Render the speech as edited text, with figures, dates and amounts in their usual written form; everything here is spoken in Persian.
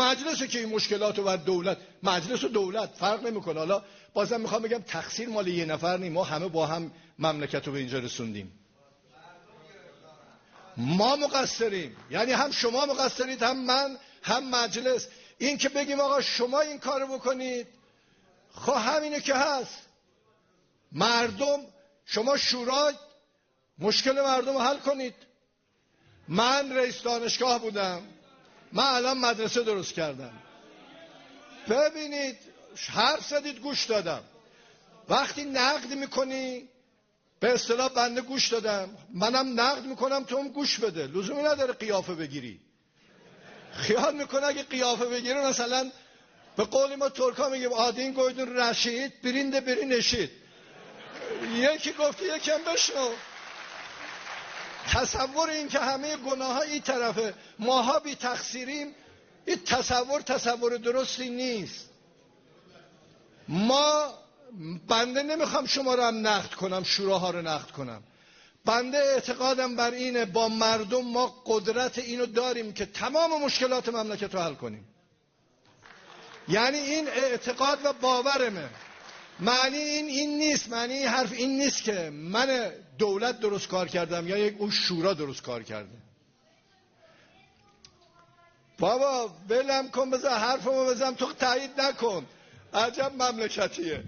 مجلسه که این مشکلات رو بر دولت، مجلس و دولت فرق نمیکنه. حالا بازم میخوام بگم تقصیر مال یه نفر نیم، ما همه با هم مملکت رو به اینجا رسوندیم. ما مقصریم، یعنی هم شما مقصرید، هم من، هم مجلس. این که بگیم آقا شما این کارو بکنید، خب همینه که هست. مردم، شما شورا مشکل مردم رو حل کنید. من رئیس دانشگاه بودم، من الان مدرسه درست کردم. ببینید حرف زدید گوش دادم. وقتی نقد میکنی به اصطلاح بنده گوش دادم، منم نقد میکنم تو هم گوش بده. لزومی نداره قیافه بگیری. خیال میکنه اگه قیافه بگیری مثلا به قول ما ترکا میگیم آدین گویدون رشید برینده بری نشید. یکی گفتی یکم بشنو. تصور این که همه گناه ها این طرفه، ماها بی تقصیریم، این تصور درستی نیست. بنده نمیخوام شما رو هم نقد کنم، شوراها رو نقد کنم. بنده اعتقادم بر اینه با مردم ما قدرت اینو داریم که تمام مشکلات مملکت رو حل کنیم. یعنی این اعتقاد و باورمه. معنی این نیست، معنی این حرف این نیست که من دولت درست کار کردم یا یک اون شورا درست کار کرده. بابا ولم کن، بذار حرفمو بزنم، تو تایید نکن. عجب مملکتیه.